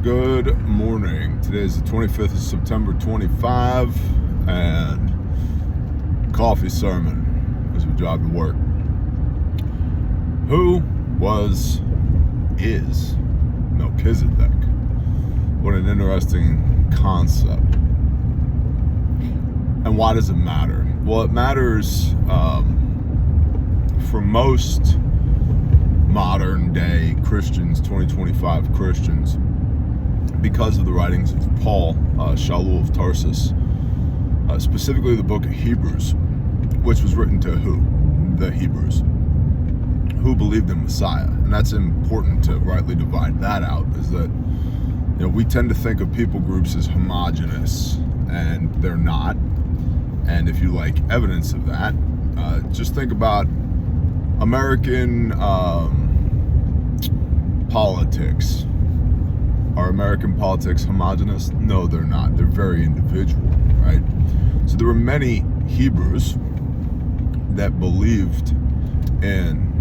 Good morning. Today is the 25th of September 25 and coffee sermon as we drive to work. Who is Melchizedek? What an interesting concept. And why does it matter? Well, it matters for most modern day Christians, 2025 Christians, because of the writings of Paul, Shaul of Tarsus, specifically the book of Hebrews, which was written to who? The Hebrews, who believed in Messiah. And that's important to rightly divide that out, is that, we tend to think of people groups as homogenous, and they're not. And if you like evidence of that, just think about American politics. Are American politics homogenous? No, they're not. They're very individual, right? So there were many Hebrews that believed in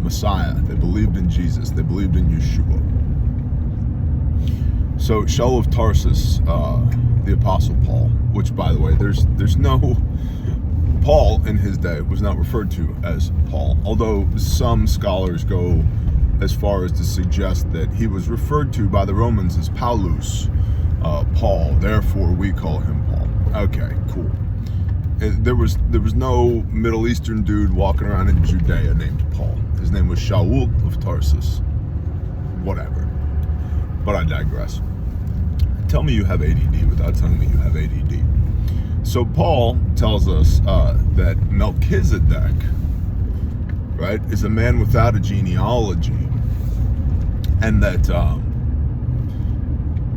Messiah. They believed in Jesus. They believed in Yeshua. So Shaul of Tarsus, the Apostle Paul, which, by the way, there's no... Paul in his day was not referred to as Paul, although some scholars go as far as to suggest that he was referred to by the Romans as Paulus, Paul, therefore we call him Paul. Okay, cool. There was no Middle Eastern dude walking around in Judea named Paul. His name was Shaul of Tarsus. Whatever. But I digress. Tell me you have ADD without telling me you have ADD. So Paul tells us that Melchizedek, right, is a man without a genealogy, and that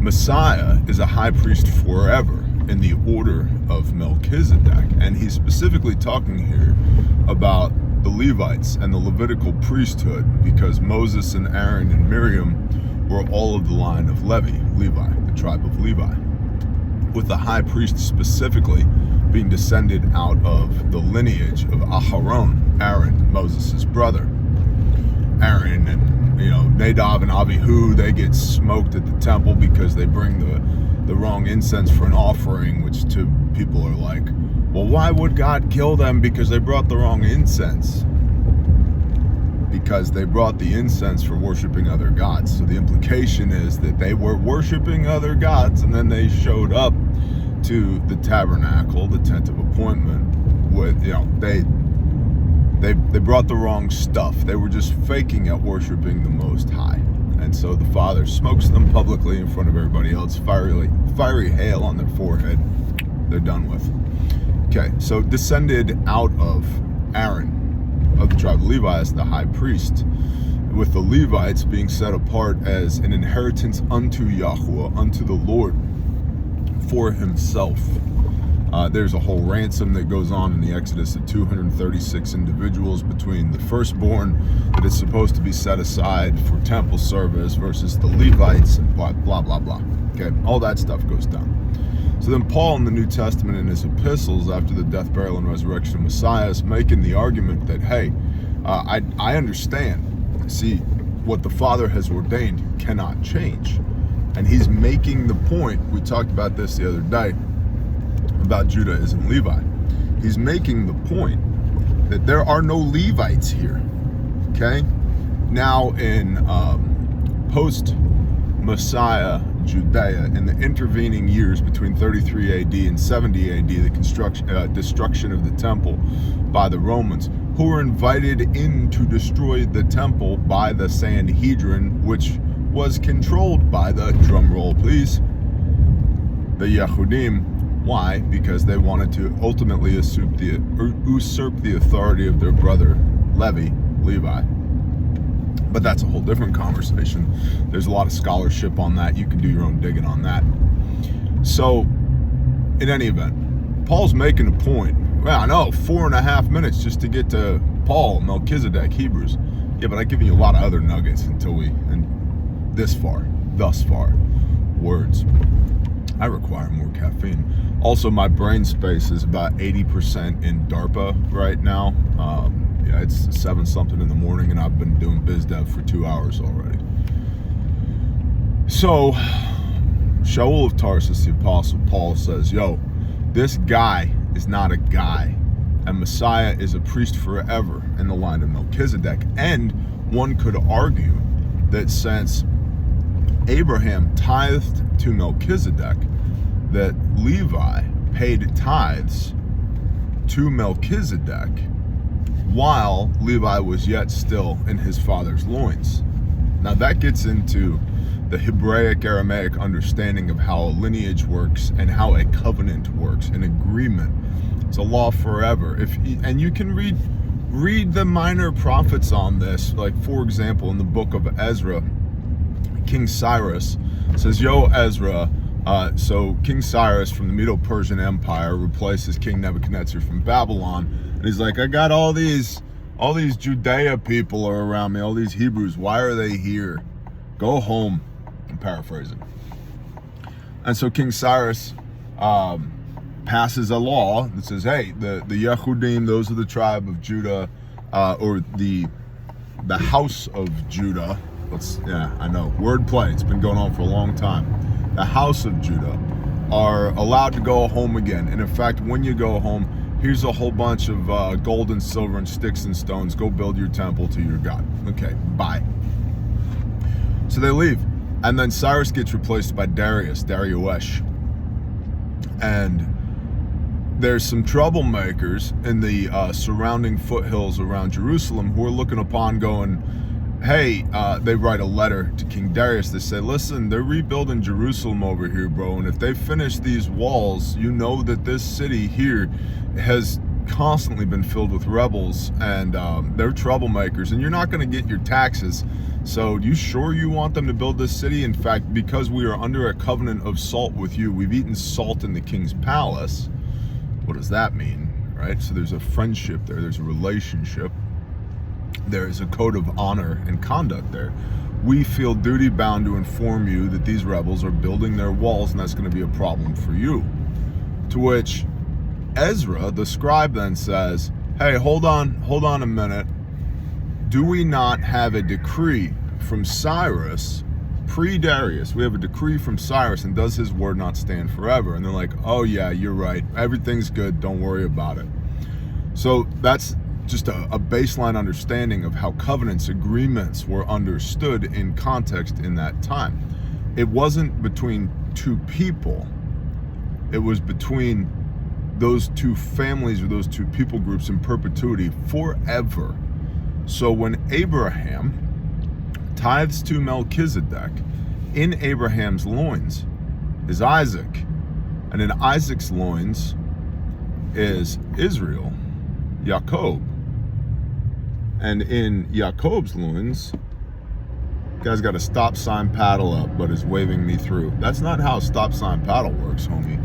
Messiah is a high priest forever in the order of Melchizedek. And he's specifically talking here about the Levites and the Levitical priesthood, because Moses and Aaron and Miriam were all of the line of Levi, the tribe of Levi, with the high priest specifically being descended out of the lineage of Aharon, Aaron, Moses' brother. Aaron and Nadab and Abihu, they get smoked at the temple because they bring the wrong incense for an offering, which to people are like, well, why would God kill them? Because they brought the wrong incense. Because they brought the incense for worshiping other gods. So the implication is that they were worshiping other gods, and then they showed up to the tabernacle, the tent of appointment, with, they brought the wrong stuff. They were just faking at worshiping the Most High. And so the Father smokes them publicly in front of everybody else, fiery hail on their forehead. They're done with. Okay, so descended out of Aaron, of the tribe of Levi, as the high priest, with the Levites being set apart as an inheritance unto Yahuwah, unto the Lord, for himself. There's a whole ransom that goes on in the Exodus of 236 individuals between the firstborn that is supposed to be set aside for temple service versus the Levites, and blah, blah, blah, blah. Okay, all that stuff goes down. So then Paul in the New Testament in his epistles after the death, burial, and resurrection of Messiah is making the argument that, hey, I understand. See, what the Father has ordained cannot change. And he's making the point, we talked about this the other day, about Judaism and Levi. He's making the point that there are no Levites here, okay? Now in post-Messiah Judea, in the intervening years between 33 AD and 70 AD, the destruction of the temple by the Romans, who were invited in to destroy the temple by the Sanhedrin, which was controlled by the, drum roll please, the Yehudim. Why? Because they wanted to ultimately usurp the authority of their brother Levi. But that's a whole different conversation. There's a lot of scholarship on that. You can do your own digging on that. So, in any event, Paul's making a point. Well, I know, 4.5 minutes just to get to Paul, Melchizedek, Hebrews. Yeah, but I give you a lot of other nuggets and thus far, words. I require more caffeine. Also, my brain space is about 80% in DARPA right now. Yeah, it's 7-something in the morning, and I've been doing biz dev for 2 hours already. So Shaul of Tarsus, the Apostle Paul, says, yo, this guy is not a guy, and Messiah is a priest forever in the line of Melchizedek. And one could argue that since Abraham tithed to Melchizedek, that Levi paid tithes to Melchizedek while Levi was yet still in his father's loins. Now that gets into the Hebraic Aramaic understanding of how a lineage works and how a covenant works, an agreement. It's a law forever. And you can read the minor prophets on this. Like, for example, in the book of Ezra, King Cyrus says, yo, Ezra, so King Cyrus from the Medo-Persian Empire replaces King Nebuchadnezzar from Babylon. And he's like, I got all these Judea people are around me, all these Hebrews. Why are they here? Go home. I'm paraphrasing. And so King Cyrus passes a law that says, hey, the Yehudim, those are the tribe of Judah, or the house of Judah. I know, wordplay. It's been going on for a long time. The house of Judah are allowed to go home again. And in fact, when you go home, here's a whole bunch of gold and silver and sticks and stones. Go build your temple to your God. Okay, bye. So they leave. And then Cyrus gets replaced by Darius. And there's some troublemakers in the surrounding foothills around Jerusalem who are looking upon going, hey, they write a letter to King Darius. They say, listen, they're rebuilding Jerusalem over here, bro. And if they finish these walls, you know that this city here has constantly been filled with rebels, and they're troublemakers, and you're not going to get your taxes. So you sure you want them to build this city? In fact, because we are under a covenant of salt with you, we've eaten salt in the king's palace. What does that mean, right? So there's a friendship there. There's a relationship. There's a code of honor and conduct there. We feel duty bound to inform you that these rebels are building their walls, and that's going to be a problem for you. To which Ezra, the scribe, then says, hey, hold on a minute. Do we not have a decree from Cyrus, pre-Darius? We have a decree from Cyrus, and does his word not stand forever? And they're like, oh yeah, you're right. Everything's good. Don't worry about it. So that's just a baseline understanding of how covenants, agreements were understood in context in that time. It wasn't between two people. It was between those two families or those two people groups in perpetuity forever. So when Abraham tithes to Melchizedek, in Abraham's loins is Isaac, and in Isaac's loins is Israel, Jacob, and in Jacob's loins, guy's got a stop sign paddle up but is waving me through. That's not how stop sign paddle works, homie.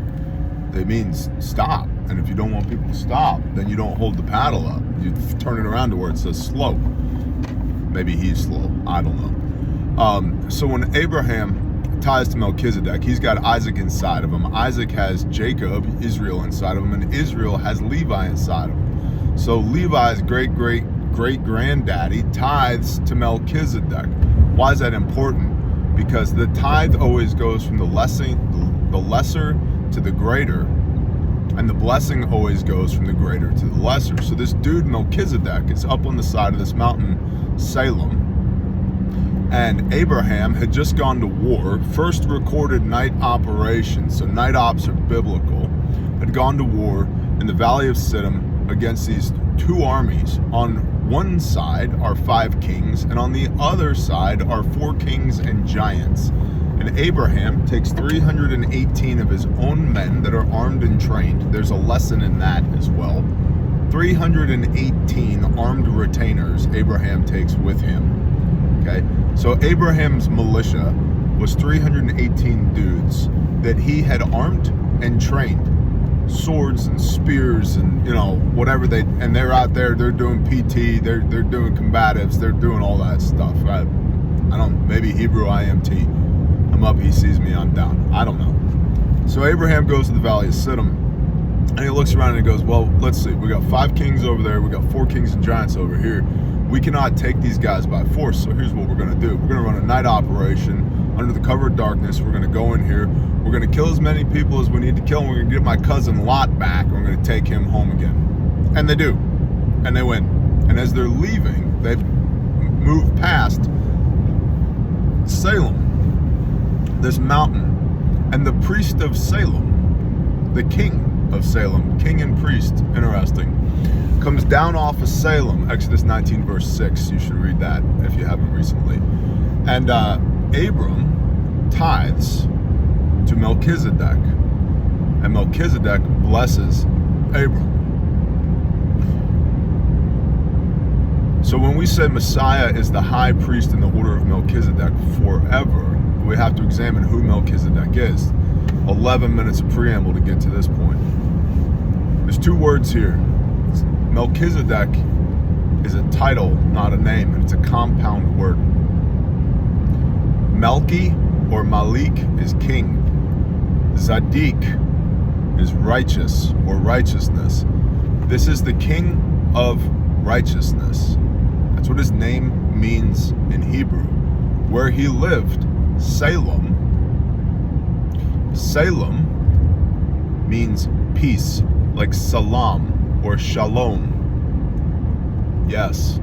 It means stop, and if you don't want people to stop, then you don't hold the paddle up. You turn it around to where it says slow. Maybe he's slow, I don't know. So when Abraham ties to Melchizedek, he's got Isaac inside of him. Isaac has Jacob, Israel, inside of him, and Israel has Levi inside of him. So Levi's great-great-great-granddaddy tithes to Melchizedek. Why is that important? Because the tithe always goes from the lesser to the greater, and the blessing always goes from the greater to the lesser. So this dude Melchizedek is up on the side of this mountain, Salem, and Abraham had just gone to war, first recorded night operations, so night ops are biblical, had gone to war in the Valley of Siddim against these two armies. On one side are 5 kings, and on the other side are 4 kings and giants. And Abraham takes 318 of his own men that are armed and trained. There's a lesson in that as well. 318 armed retainers Abraham takes with him. Okay? So Abraham's militia was 318 dudes that he had armed and trained. Swords and spears and, whatever and they're out there, they're doing PT, they're doing combatives, they're doing all that stuff. Maybe Hebrew IMT. I'm up, he sees me, I'm down. I don't know. So Abraham goes to the Valley of Siddim, and he looks around and he goes, well, let's see. We got 5 kings over there. We got 4 kings and giants over here. We cannot take these guys by force, so here's what we're going to do. We're going to run a night operation. under the cover of darkness. We're going to go in here. We're going to kill as many people as we need to kill. And we're going to get my cousin Lot back. And we're going to take him home again. And they do. And they win. And as they're leaving, they've moved past Salem, this mountain. And the priest of Salem, the king of Salem, king and priest, interesting, comes down off of Salem, Exodus 19 verse 6. You should read that if you haven't recently. And Abram tithes to Melchizedek, and Melchizedek blesses Abram. So when we say Messiah is the high priest in the order of Melchizedek forever, we have to examine who Melchizedek is. 11 minutes of preamble to get to this point. There's two words here. Melchizedek is a title, not a name, and it's a compound word. Melchi or Malik is king. Zadik is righteous or righteousness. This is the king of righteousness. That's what his name means in Hebrew. Where he lived, Salem. Salem means peace, like salam or shalom. Yes.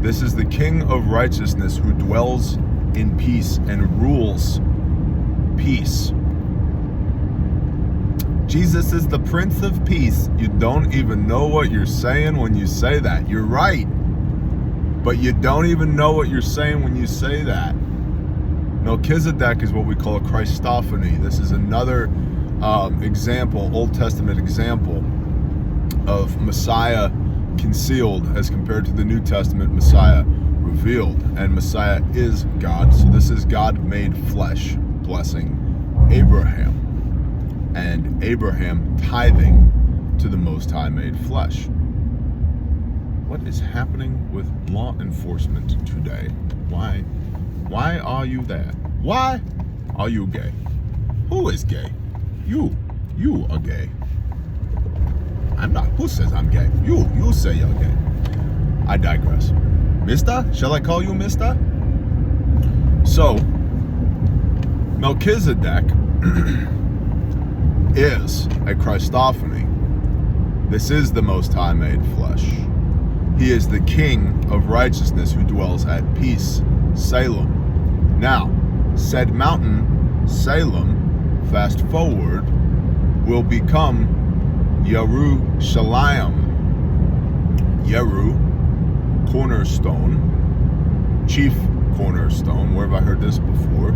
This is the king of righteousness who dwells in peace and rules peace. Jesus is the Prince of Peace. You don't even know what you're saying when you say that. You're right. But you don't even know what you're saying when you say that. Melchizedek is what we call a Christophany. This is another example, Old Testament example of Messiah concealed as compared to the New Testament Messiah revealed. And Messiah is God. So this is God made flesh blessing Abraham. And Abraham tithing to the Most High made flesh. What is happening with law enforcement today? Why are you there? Why are you gay? Who is gay? You are gay. I'm not. Who says I'm gay? You say you're gay. I digress. Mister? Shall I call you Mister? So, Melchizedek is a Christophany. This is the Most High made flesh. He is the king of righteousness who dwells at peace, Salem. Now, said mountain, Salem, fast forward, will become Yerushalayim. Yeru, cornerstone, chief cornerstone. Where have I heard this before?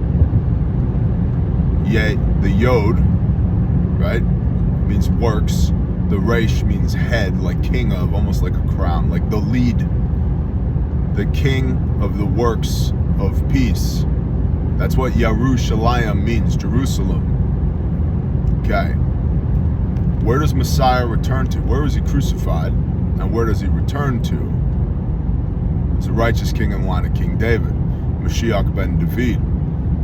The Yod, right, means works. The Resh means head, like king of, almost like a crown, like the lead. The king of the works of peace. That's what Yerushalayim means, Jerusalem. Okay. Where does Messiah return to? Where was he crucified? And where does he return to? He's a righteous king in the line of King David, Mashiach ben David,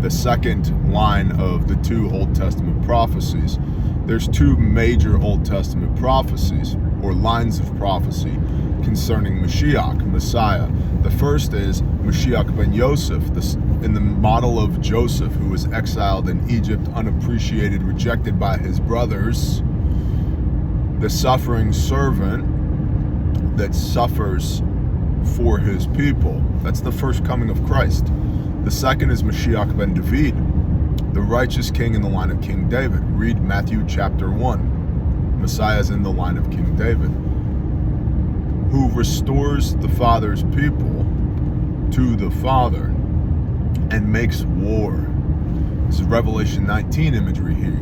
the second line of the two Old Testament prophecies. There's two major Old Testament prophecies, or lines of prophecy, concerning Mashiach, Messiah. The first is Mashiach ben Yosef, in the model of Joseph, who was exiled in Egypt, unappreciated, rejected by his brothers. The suffering servant that suffers for his people. That's the first coming of Christ. The second is Mashiach ben David, the righteous king in the line of King David. Read Matthew chapter 1. Messiah is in the line of King David, who restores the Father's people to the Father and makes war. This is Revelation 19 imagery here.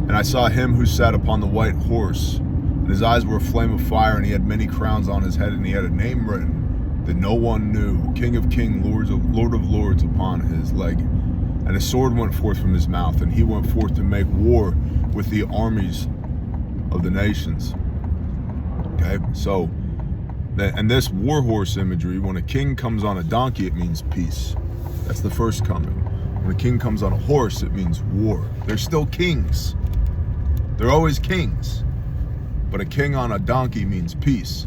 And I saw him who sat upon the white horse, and his eyes were a flame of fire, and he had many crowns on his head, and he had a name written that no one knew, King of Kings, Lord of Lords, upon his leg. And a sword went forth from his mouth, and he went forth to make war with the armies of the nations. Okay, so, and this war horse imagery, when a king comes on a donkey, it means peace. That's the first coming. When a king comes on a horse, it means war. They're still kings. They're always kings. But a king on a donkey means peace.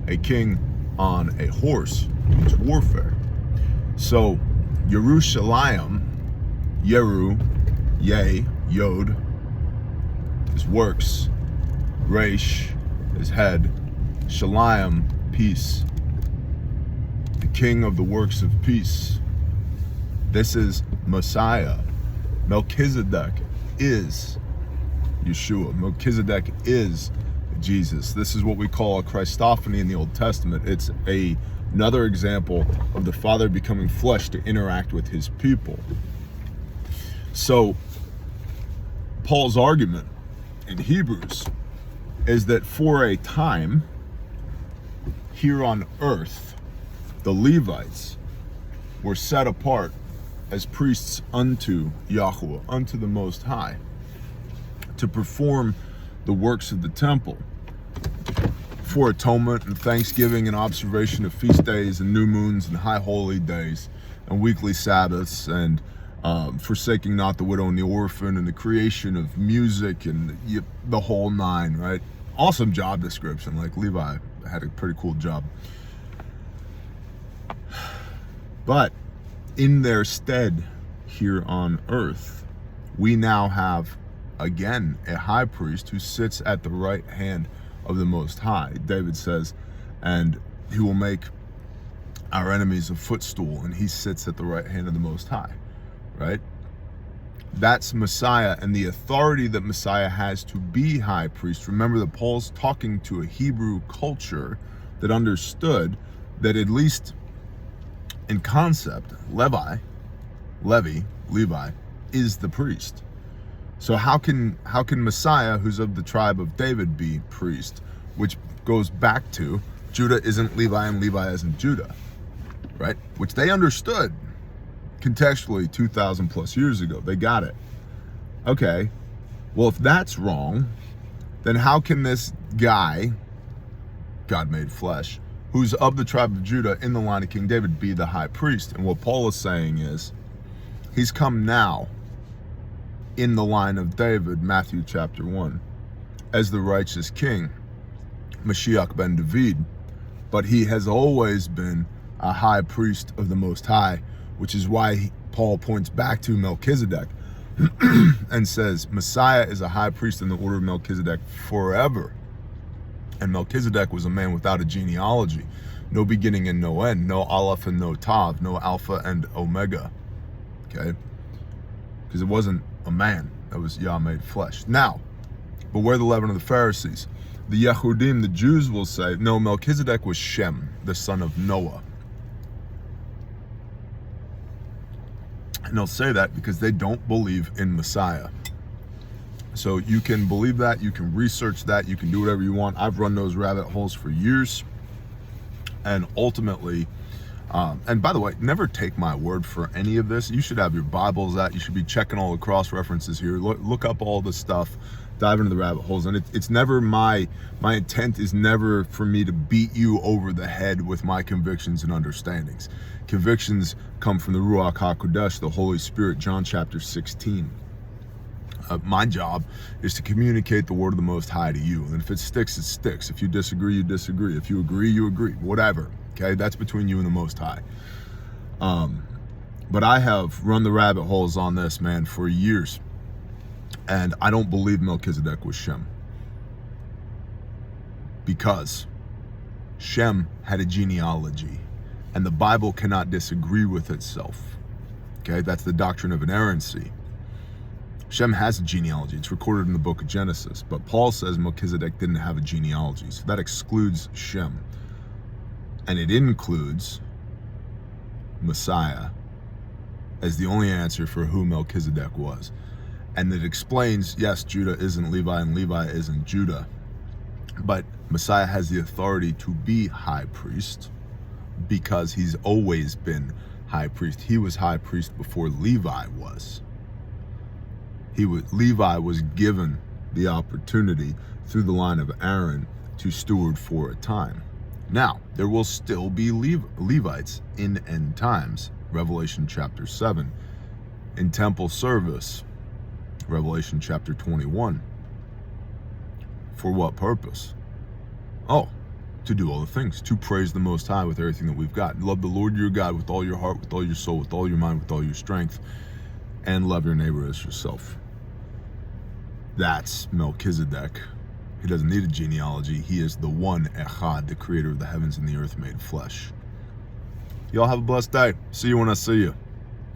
A king on a horse means warfare. So So Yerushalayim, Yeru, Yeh, Yod, is works. Reish is head. Shalayim, peace. The king of the works of peace. This is Messiah. Melchizedek is Yeshua. Melchizedek is Jesus. This is what we call a Christophany in the Old Testament. It's another example of the Father becoming flesh to interact with his people. So Paul's argument in Hebrews is that for a time here on earth, the Levites were set apart as priests unto Yahweh, unto the Most High, to perform the works of the temple for atonement and thanksgiving and observation of feast days and new moons and high holy days and weekly Sabbaths, and forsaking not the widow and the orphan, and the creation of music and the whole nine, right? Awesome job description. Like Levi had a pretty cool job. But in their stead here on earth, we now have again a high priest who sits at the right hand of the Most High. David says, and he will make our enemies a footstool, and he sits at the right hand of the Most High, right? That's Messiah, and the authority that Messiah has to be high priest. Remember that Paul's talking to a Hebrew culture that understood that, at least in concept, Levi is the priest. So how can Messiah, who's of the tribe of David, be priest? Which goes back to Judah isn't Levi and Levi isn't Judah, right? Which they understood contextually 2,000 plus years ago. They got it. Okay, well, if that's wrong, then how can this guy, God made flesh, who's of the tribe of Judah in the line of King David, be the high priest? And what Paul is saying is, he's come now in the line of David, Matthew chapter 1, as the righteous king, Mashiach ben David, but he has always been a high priest of the Most High, which is why Paul points back to Melchizedek and says Messiah is a high priest in the order of Melchizedek forever. And Melchizedek was a man without a genealogy, no beginning and no end, no Aleph and no Tav, no Alpha and Omega, okay? Because it wasn't a man, that was Yah made flesh. Now, beware the leaven of the Pharisees. The Yehudim, the Jews, will say, no, Melchizedek was Shem, the son of Noah. And they'll say that because they don't believe in Messiah. So you can believe that, you can research that, you can do whatever you want. I've run those rabbit holes for years. And ultimately, and by the way, never take my word for any of this. You should have your Bibles out. You should be checking all the cross references here. Look up all the stuff, dive into the rabbit holes. And it's never my intent is never for me to beat you over the head with my convictions and understandings. Convictions come from the Ruach HaKodesh, the Holy Spirit, John chapter 16. My job is to communicate the word of the Most High to you. And if it sticks, it sticks. If you disagree, you disagree. If you agree, you agree. Whatever. Okay, that's between you and the Most High. But I have run the rabbit holes on this, man, for years. And I don't believe Melchizedek was Shem. Because Shem had a genealogy. And the Bible cannot disagree with itself. Okay, that's the doctrine of inerrancy. Shem has a genealogy. It's recorded in the book of Genesis. But Paul says Melchizedek didn't have a genealogy. So that excludes Shem. And it includes Messiah as the only answer for who Melchizedek was. And it explains, yes, Judah isn't Levi and Levi isn't Judah. But Messiah has the authority to be high priest because he's always been high priest. He was high priest before Levi was. Levi was given the opportunity through the line of Aaron to steward for a time. Now, there will still be Levites in end times, Revelation chapter 7, in temple service, Revelation chapter 21. For what purpose? Oh, to do all the things, to praise the Most High with everything that we've got. Love the Lord your God with all your heart, with all your soul, with all your mind, with all your strength, and love your neighbor as yourself. That's Melchizedek. He doesn't need a genealogy. He is the one Echad, the creator of the heavens and the earth made flesh. Y'all have a blessed day. See you when I see you.